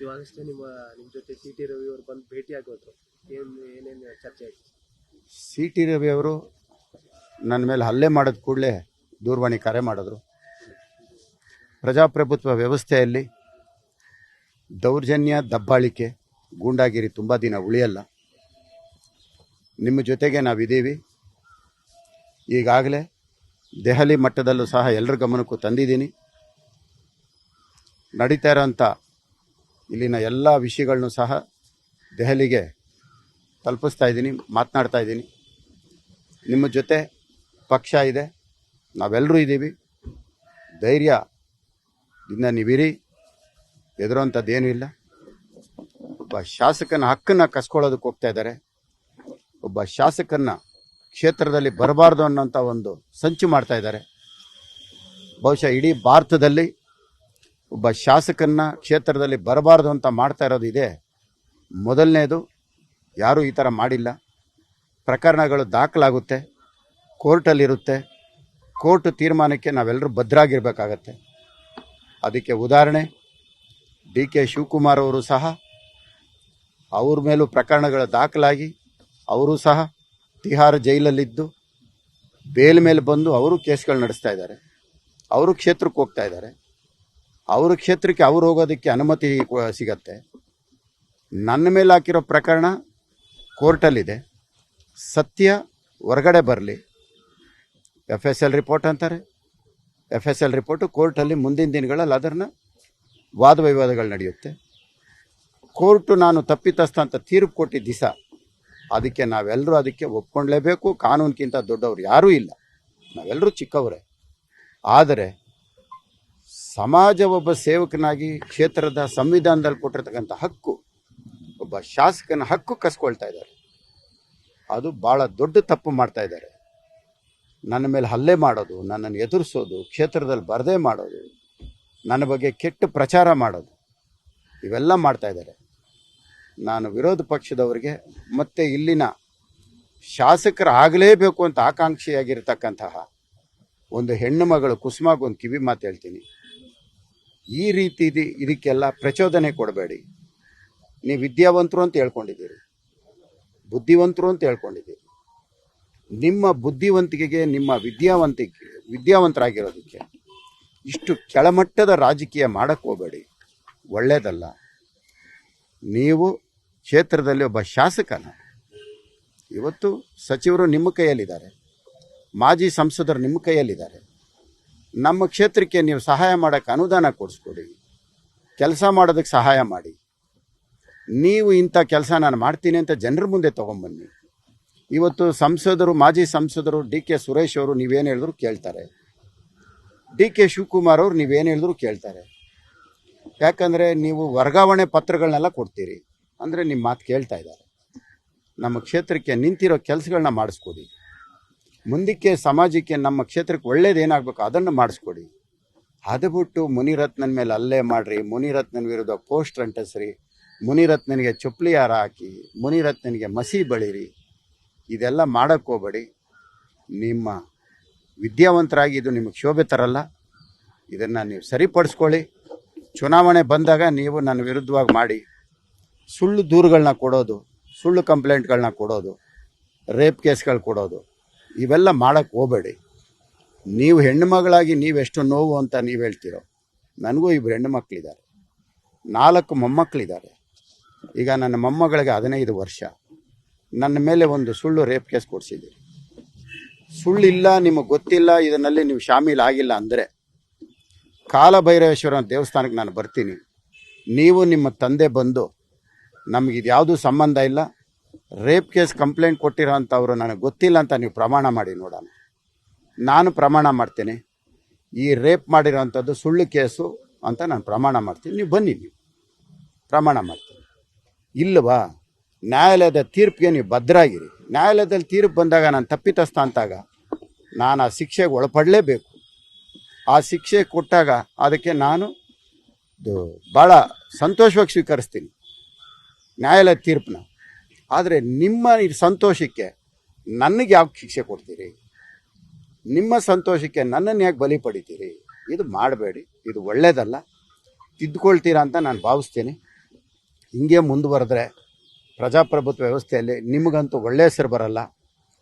ಇವಾಗಷ್ಟೇ ನಿಮ್ಮ ಜೊತೆ C T Ravi ಅವರು ಬಂದು ಭೇಟಿ ಆಗೋದ್ರು. ಏನೇನು ಚರ್ಚೆ ಆಯ್ತು? ಸಿ ಟಿ ರವಿ ಅವರು ನನ್ನ ಮೇಲೆ ಹಲ್ಲೆ ಮಾಡಿದ ಕೂಡಲೇ ದೂರವಾಣಿ ಕರೆ ಮಾಡಿದ್ರು. ಪ್ರಜಾಪ್ರಭುತ್ವ ವ್ಯವಸ್ಥೆಯಲ್ಲಿ ದೌರ್ಜನ್ಯ, ದಬ್ಬಾಳಿಕೆ, ಗೂಂಡಾಗಿರಿ ತುಂಬ ದಿನ ಉಳಿಯಲ್ಲ. ನಿಮ್ಮ ಜೊತೆಗೆ ನಾವಿದ್ದೀವಿ. ಈಗಾಗಲೇ ದೆಹಲಿ ಮಟ್ಟದಲ್ಲೂ ಸಹ ಎಲ್ಲರ ಗಮನಕ್ಕೂ ತಂದಿದ್ದೀನಿ. ನಡೀತಾ ಇರೋಂಥ ಇಲ್ಲಿನ ಎಲ್ಲ ವಿಷಯಗಳನ್ನೂ ಸಹ ದೆಹಲಿಗೆ ತಲುಪಿಸ್ತಾ ಇದ್ದೀನಿ, ಮಾತನಾಡ್ತಾ ಇದ್ದೀನಿ. ನಿಮ್ಮ ಜೊತೆ ಪಕ್ಷ ಇದೆ, ನಾವೆಲ್ಲರೂ ಇದ್ದೀವಿ. ಧೈರ್ಯದಿಂದ ನೀವಿರಿ, ಹೆದರೋಂಥದ್ದೇನೂ ಇಲ್ಲ. ಒಬ್ಬ ಶಾಸಕನ ಹಕ್ಕನ್ನು ಕಸ್ಕೊಳ್ಳೋದಕ್ಕೆ ಹೋಗ್ತಾ ಇದ್ದಾರೆ. ಒಬ್ಬ ಶಾಸಕನ ಕ್ಷೇತ್ರದಲ್ಲಿ ಬರಬಾರ್ದು ಅನ್ನೋಂಥ ಒಂದು ಸಂಚು ಮಾಡ್ತಾ ಇದ್ದಾರೆ. ಬಹುಶಃ ಇಡೀ ಭಾರತದಲ್ಲಿ ಒಬ್ಬ ಶಾಸಕನ ಕ್ಷೇತ್ರದಲ್ಲಿ ಬರಬಾರ್ದು ಅಂತ ಮಾಡ್ತಾ ಇರೋದು ಇದೆ ಮೊದಲನೇದು. ಯಾರೂ ಈ ಥರ ಮಾಡಿಲ್ಲ. ಪ್ರಕರಣಗಳು ದಾಖಲಾಗುತ್ತೆ, ಕೋರ್ಟಲ್ಲಿರುತ್ತೆ. ಕೋರ್ಟ್ ತೀರ್ಮಾನಕ್ಕೆ ನಾವೆಲ್ಲರೂ ಭದ್ರಾಗಿರಬೇಕಾಗತ್ತೆ. ಅದಕ್ಕೆ ಉದಾಹರಣೆ ಡಿ ಕೆ ಶಿವಕುಮಾರ್ ಅವರು ಸಹ, ಅವ್ರ ಮೇಲೂ ಪ್ರಕರಣಗಳು ದಾಖಲಾಗಿ ಅವರು ಸಹ ತಿಹಾರ್ ಜೈಲಲ್ಲಿದ್ದು ಬೇಲ್ ಮೇಲೆ ಬಂದು ಅವರು ಕೇಸ್ಗಳು ನಡೆಸ್ತಾ ಇದ್ದಾರೆ. ಅವರು ಕ್ಷೇತ್ರಕ್ಕೆ ಹೋಗ್ತಾ ಇದ್ದಾರೆ. ಅವ್ರ ಕ್ಷೇತ್ರಕ್ಕೆ ಅವ್ರು ಹೋಗೋದಕ್ಕೆ ಅನುಮತಿ ಸಿಗತ್ತೆ. ನನ್ನ ಮೇಲೆ ಹಾಕಿರೋ ಪ್ರಕರಣ ಕೋರ್ಟಲ್ಲಿದೆ. ಸತ್ಯ ಹೊರಗಡೆ ಬರಲಿ. FSL ರಿಪೋರ್ಟ್ ಅಂತಾರೆ. FSL ರಿಪೋರ್ಟು ಕೋರ್ಟಲ್ಲಿ ಮುಂದಿನ ದಿನಗಳಲ್ಲಿ ಅದನ್ನು ವಾದ ವಿವಾದಗಳು ನಡೆಯುತ್ತೆ. ಕೋರ್ಟು ನಾನು ತಪ್ಪಿತಸ್ಥ ಅಂತ ತೀರ್ಪು ಕೊಟ್ಟಿದ್ದ ದಿವಸ ಅದಕ್ಕೆ ನಾವೆಲ್ಲರೂ ಅದಕ್ಕೆ ಒಪ್ಕೊಳ್ಳೇಬೇಕು. ಕಾನೂನಿಗಿಂತ ದೊಡ್ಡವರು ಯಾರೂ ಇಲ್ಲ, ನಾವೆಲ್ಲರೂ ಚಿಕ್ಕವರೇ. ಆದರೆ ಸಮಾಜ ಒಬ್ಬ ಸೇವಕನಾಗಿ ಕ್ಷೇತ್ರದ ಸಂವಿಧಾನದಲ್ಲಿ ಕೊಟ್ಟಿರ್ತಕ್ಕಂಥ ಹಕ್ಕು, ಒಬ್ಬ ಶಾಸಕನ ಹಕ್ಕು ಕಸ್ಕೊಳ್ತಾ ಇದ್ದಾರೆ. ಅದು ಭಾಳ ದೊಡ್ಡ ತಪ್ಪು ಮಾಡ್ತಾ ಇದ್ದಾರೆ. ನನ್ನ ಮೇಲೆ ಹಲ್ಲೆ ಮಾಡೋದು, ನನ್ನನ್ನು ಎದುರಿಸೋದು, ಕ್ಷೇತ್ರದಲ್ಲಿ ಬರದೇ ಮಾಡೋದು, ನನ್ನ ಬಗ್ಗೆ ಕೆಟ್ಟ ಪ್ರಚಾರ ಮಾಡೋದು, ಇವೆಲ್ಲ ಮಾಡ್ತಾ ಇದ್ದಾರೆ. ನಾನು ವಿರೋಧ ಪಕ್ಷದವರಿಗೆ ಮತ್ತು ಇಲ್ಲಿನ ಶಾಸಕರಾಗಲೇಬೇಕು ಅಂತ ಆಕಾಂಕ್ಷಿಯಾಗಿರ್ತಕ್ಕಂತಹ ಒಂದು ಹೆಣ್ಣು ಮಗಳು ಕುಸುಮಾಗೊಂದು ಕಿವಿ ಮಾತು ಹೇಳ್ತೀನಿ. ಈ ರೀತಿ ಇದಕ್ಕೆಲ್ಲ ಪ್ರಚೋದನೆ ಕೊಡಬೇಡಿ. ನೀವು ವಿದ್ಯಾವಂತರು ಅಂತ ಹೇಳ್ಕೊಂಡಿದ್ದೀರಿ, ಬುದ್ಧಿವಂತರು ಅಂತ ಹೇಳ್ಕೊಂಡಿದ್ದೀರಿ. ನಿಮ್ಮ ಬುದ್ಧಿವಂತಿಕೆಗೆ, ನಿಮ್ಮ ವಿದ್ಯಾವಂತರಾಗಿರೋದಕ್ಕೆ ಇಷ್ಟು ಕೆಳಮಟ್ಟದ ರಾಜಕೀಯ ಮಾಡಕ್ಕೆ ಹೋಗಬೇಡಿ, ಒಳ್ಳೆಯದಲ್ಲ. ನೀವು ಕ್ಷೇತ್ರದಲ್ಲಿ ಒಬ್ಬ ಶಾಸಕನ, ಇವತ್ತು ಸಚಿವರು ನಿಮ್ಮ ಕೈಯಲ್ಲಿದ್ದಾರೆ, ಮಾಜಿ ಸಂಸದರು ನಿಮ್ಮ ಕೈಯಲ್ಲಿದ್ದಾರೆ. ನಮ್ಮ ಕ್ಷೇತ್ರಕ್ಕೆ ನೀವು ಸಹಾಯ ಮಾಡೋಕ್ಕೆ ಅನುದಾನ ಕೊಡಿಸ್ಕೊಡಿ, ಕೆಲಸ ಮಾಡೋದಕ್ಕೆ ಸಹಾಯ ಮಾಡಿ. ನೀವು ಇಂಥ ಕೆಲಸ ನಾನು ಮಾಡ್ತೀನಿ ಅಂತ ಜನರ ಮುಂದೆ ತೊಗೊಂಬನ್ನಿ. ಇವತ್ತು ಸಂಸದರು, ಮಾಜಿ ಸಂಸದರು ಡಿ ಕೆ ಸುರೇಶ್ ಅವರು ನೀವೇನು ಹೇಳಿದ್ರು ಕೇಳ್ತಾರೆ. ಡಿ ಕೆ ಶಿವಕುಮಾರ್ ಅವರು ನೀವೇನು ಹೇಳಿದ್ರು ಕೇಳ್ತಾರೆ. ಯಾಕಂದರೆ ನೀವು ವರ್ಗಾವಣೆ ಪತ್ರಗಳನ್ನೆಲ್ಲ ಕೊಡ್ತೀರಿ ಅಂದರೆ ನಿಮ್ಮ ಮಾತು ಕೇಳ್ತಾ ಇದ್ದಾರೆ. ನಮ್ಮ ಕ್ಷೇತ್ರಕ್ಕೆ ನಿಂತಿರೋ ಕೆಲಸಗಳನ್ನ ಮಾಡಿಸ್ಕೊಡಿ. ಮುಂದಕ್ಕೆ ಸಮಾಜಕ್ಕೆ, ನಮ್ಮ ಕ್ಷೇತ್ರಕ್ಕೆ ಒಳ್ಳೇದೇನಾಗಬೇಕು ಅದನ್ನು ಮಾಡಿಸ್ಕೊಡಿ. ಅದು ಬಿಟ್ಟು ಮುನಿರತ್ನನ ಮೇಲೆ ಹಲ್ಲೆ ಮಾಡಿರಿ, ಮುನಿರತ್ನನ ವಿರುದ್ಧ ಪೋಸ್ಟರ್ ಅಂಟಿಸ್ರಿ, ಮುನಿರತ್ನನಿಗೆ ಚಪ್ಪಲಿ ಹಾರ ಹಾಕಿ, ಮುನಿರತ್ನನಿಗೆ ಮಸಿ ಬಳಿರಿ, ಇದೆಲ್ಲ ಮಾಡೋಕ್ಕೆ ಹೋಗಬೇಡಿ. ನಿಮ್ಮ ವಿದ್ಯಾವಂತರಾಗಿ ಇದು ನಿಮಗೆ ಶೋಭೆ ತರಲ್ಲ. ಇದನ್ನು ನೀವು ಸರಿಪಡಿಸ್ಕೊಳ್ಳಿ. ಚುನಾವಣೆ ಬಂದಾಗ ನೀವು ನನ್ನ ವಿರುದ್ಧವಾಗಿ ಮಾಡಿ ಸುಳ್ಳು ದೂರುಗಳನ್ನ ಕೊಡೋದು, ಸುಳ್ಳು ಕಂಪ್ಲೇಂಟ್ಗಳನ್ನ ಕೊಡೋದು, ರೇಪ್ ಕೇಸ್ಗಳು ಕೊಡೋದು, ಇವೆಲ್ಲ ಮಾಡೋಕ್ಕೆ ಹೋಗಬೇಡಿ. ನೀವು ಹೆಣ್ಣು ಮಗಳಾಗಿ ನೀವೆಷ್ಟು ನೋವು ಅಂತ ನೀವು ಹೇಳ್ತೀರೋ, ನನಗೂ 2 ಹೆಣ್ಣು ಮಕ್ಕಳಿದ್ದಾರೆ, 4 ಮೊಮ್ಮಕ್ಕಳಿದ್ದಾರೆ. ಈಗ ನನ್ನ ಮೊಮ್ಮಗಳಿಗೆ 15 ವರ್ಷ. ನನ್ನ ಮೇಲೆ ಒಂದು ಸುಳ್ಳು ರೇಪ್ ಕೇಸ್ ಕೊಡಿಸಿದ್ದೀರಿ. ಸುಳ್ಳಿಲ್ಲ, ನಿಮಗೆ ಗೊತ್ತಿಲ್ಲ, ಇದನ್ನಲ್ಲಿ ನೀವು ಶಾಮೀಲಾಗಿಲ್ಲ ಅಂದರೆ ಕಾಲಭೈರವೇಶ್ವರ ದೇವಸ್ಥಾನಕ್ಕೆ ನಾನು ಬರ್ತೀನಿ. ನೀವು ನಿಮ್ಮ ತಂದೆ ಬಂದು ನಮಗಿದು ಯಾವುದೂ ಸಂಬಂಧ ಇಲ್ಲ, ರೇಪ್ ಕೇಸ್ ಕಂಪ್ಲೇಂಟ್ ಕೊಟ್ಟಿರೋ ಅಂಥವ್ರು ನನಗೆ ಗೊತ್ತಿಲ್ಲ ಅಂತ ನೀವು ಪ್ರಮಾಣ ಮಾಡಿ ನೋಡೋಣ. ನಾನು ಪ್ರಮಾಣ ಮಾಡ್ತೇನೆ, ಈ ರೇಪ್ ಮಾಡಿರೋ ಅಂಥದ್ದು ಸುಳ್ಳು ಕೇಸು ಅಂತ ನಾನು ಪ್ರಮಾಣ ಮಾಡ್ತೀನಿ. ನೀವು ಬನ್ನಿ, ನೀವು ಪ್ರಮಾಣ ಮಾಡ್ತೀನಿ. ಇಲ್ಲವಾ, ನ್ಯಾಯಾಲಯದ ತೀರ್ಪಿಗೆ ನೀವು ಭದ್ರಾಗಿರಿ. ನ್ಯಾಯಾಲಯದಲ್ಲಿ ತೀರ್ಪು ಬಂದಾಗ ನಾನು ತಪ್ಪಿತಸ್ಥ ಅಂತಾಗ ನಾನು ಆ ಶಿಕ್ಷೆಗೆ ಒಳಪಡಲೇಬೇಕು. ಆ ಶಿಕ್ಷೆ ಕೊಟ್ಟಾಗ ಅದಕ್ಕೆ ನಾನು ಭಾಳ ಸಂತೋಷವಾಗಿ ಸ್ವೀಕರಿಸ್ತೀನಿ ನ್ಯಾಯಾಲಯದ ತೀರ್ಪನ್ನ. ಆದರೆ ನಿಮ್ಮ ಸಂತೋಷಕ್ಕೆ ನನಗೆ ಯಾವ ಶಿಕ್ಷೆ ಕೊಡ್ತೀರಿ? ನಿಮ್ಮ ಸಂತೋಷಕ್ಕೆ ನನ್ನನ್ನು ಯಾಕೆ ಬಲಿ ಪಡಿತೀರಿ? ಇದು ಮಾಡಬೇಡಿ, ಇದು ಒಳ್ಳೆಯದಲ್ಲ. ತಿದ್ದುಕೊಳ್ತೀರಾ ಅಂತ ನಾನು ಭಾವಿಸ್ತೀನಿ. ಹಿಂಗೆ ಮುಂದುವರೆದ್ರೆ ಪ್ರಜಾಪ್ರಭುತ್ವ ವ್ಯವಸ್ಥೆಯಲ್ಲಿ ನಿಮಗಂತೂ ಒಳ್ಳೆ ಹೆಸರು ಬರಲ್ಲ.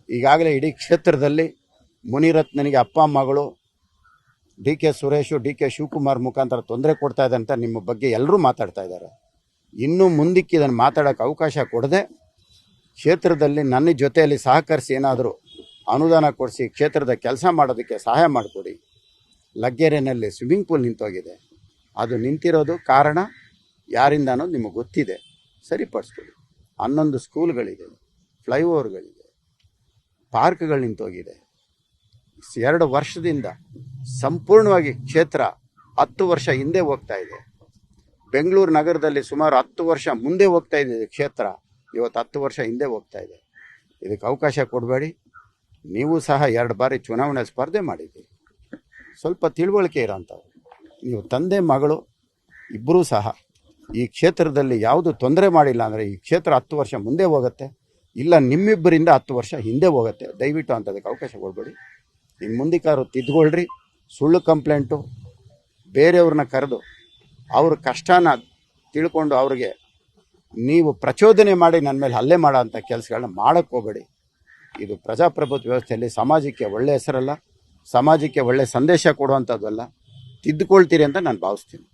ಈಗಾಗಲೇ ಇಡೀ ಕ್ಷೇತ್ರದಲ್ಲಿ ಮುನಿರತ್ನನಿಗೆ ಅಪ್ಪ ಮಗಳು D K Suresh D K Shivakumar ಮುಖಾಂತರ ತೊಂದರೆ ಕೊಡ್ತಾ ಇದೆ ಅಂತ ನಿಮ್ಮ ಬಗ್ಗೆ ಎಲ್ಲರೂ ಮಾತಾಡ್ತಾ ಇದ್ದಾರೆ. ಇನ್ನು ಮುಂದಕ್ಕೆ ಇದನ್ನು ಮಾತಾಡೋಕ್ಕೆ ಅವಕಾಶ ಕೊಡದೆ ಕ್ಷೇತ್ರದಲ್ಲಿ ನನ್ನ ಜೊತೆಯಲ್ಲಿ ಸಹಕರಿಸಿ ಏನಾದರೂ ಅನುದಾನ ಕೊಡಿಸಿ ಕ್ಷೇತ್ರದ ಕೆಲಸ ಮಾಡೋದಕ್ಕೆ ಸಹಾಯ ಮಾಡಿಕೊಡಿ. ಲಗ್ಗೆರೆನಲ್ಲಿ ಸ್ವಿಮ್ಮಿಂಗ್ ಪೂಲ್ ನಿಂತೋಗಿದೆ. ಅದು ನಿಂತಿರೋದು ಕಾರಣ ಯಾರಿಂದ ಅನ್ನೋದು ನಿಮಗೆ ಗೊತ್ತಿದೆ. ಸರಿಪಡಿಸ್ಕೊಡಿ. 11 ಸ್ಕೂಲ್ಗಳಿದೆ, ಫ್ಲೈಓವರ್ಗಳಿದೆ, ಪಾರ್ಕ್ಗಳು ನಿಂತೋಗಿದೆ. 2 ವರ್ಷದಿಂದ ಸಂಪೂರ್ಣವಾಗಿ ಕ್ಷೇತ್ರ 10 ವರ್ಷ ಹಿಂದೆ ಹೋಗ್ತಾ ಇದೆ. ಬೆಂಗಳೂರು ನಗರದಲ್ಲಿ ಸುಮಾರು 10 ವರ್ಷ ಮುಂದೆ ಹೋಗ್ತಾ ಇದೆ ಕ್ಷೇತ್ರ, ಇವತ್ತು 10 ವರ್ಷ ಹಿಂದೆ ಹೋಗ್ತಾ ಇದೆ. ಇದಕ್ಕೆ ಅವಕಾಶ ಕೊಡಬೇಡಿ. ನೀವು ಸಹ 2 ಬಾರಿ ಚುನಾವಣೆ ಸ್ಪರ್ಧೆ ಮಾಡಿದ್ದೀರಿ, ಸ್ವಲ್ಪ ತಿಳುವಳಿಕೆ ಇರೋಂಥವ್ರು. ನೀವು ತಂದೆ ಮಗಳು ಇಬ್ಬರೂ ಸಹ ಈ ಕ್ಷೇತ್ರದಲ್ಲಿ ಯಾವುದು ತೊಂದರೆ ಮಾಡಿಲ್ಲ ಅಂದರೆ ಈ ಕ್ಷೇತ್ರ 10 ವರ್ಷ ಮುಂದೆ ಹೋಗುತ್ತೆ, ಇಲ್ಲ ನಿಮ್ಮಿಬ್ಬರಿಂದ 10 ವರ್ಷ ಹಿಂದೆ ಹೋಗುತ್ತೆ. ದಯವಿಟ್ಟು ಅಂಥದಕ್ಕೆ ಅವಕಾಶ ಕೊಡಬೇಡಿ. ಇನ್ನು ಮುಂದಕ್ಕಾದ್ರು ತಿದ್ದುಕೊಳ್ರಿ. ಸುಳ್ಳು ಕಂಪ್ಲೇಂಟು ಬೇರೆಯವ್ರನ್ನ ಕರೆದು ಅವ್ರ ಕಷ್ಟನ ತಿಳ್ಕೊಂಡು ಅವ್ರಿಗೆ ನೀವು ಪ್ರಚೋದನೆ ಮಾಡಿ ನನ್ನ ಮೇಲೆ ಹಲ್ಲೆ ಮಾಡೋ ಅಂಥ ಕೆಲಸಗಳನ್ನ ಮಾಡೋಕ್ಕೆ ಹೋಗಬೇಡಿ. ಇದು ಪ್ರಜಾಪ್ರಭುತ್ವ ವ್ಯವಸ್ಥೆಯಲ್ಲಿ ಸಮಾಜಕ್ಕೆ ಒಳ್ಳೆ ಹೆಸರಲ್ಲ, ಸಮಾಜಕ್ಕೆ ಒಳ್ಳೆ ಸಂದೇಶ ಕೊಡುವಂಥದ್ದು ಅಲ್ಲ. ತಿದ್ದುಕೊಳ್ತೀರಿ ಅಂತ ನಾನು ಭಾವಿಸ್ತೀನಿ.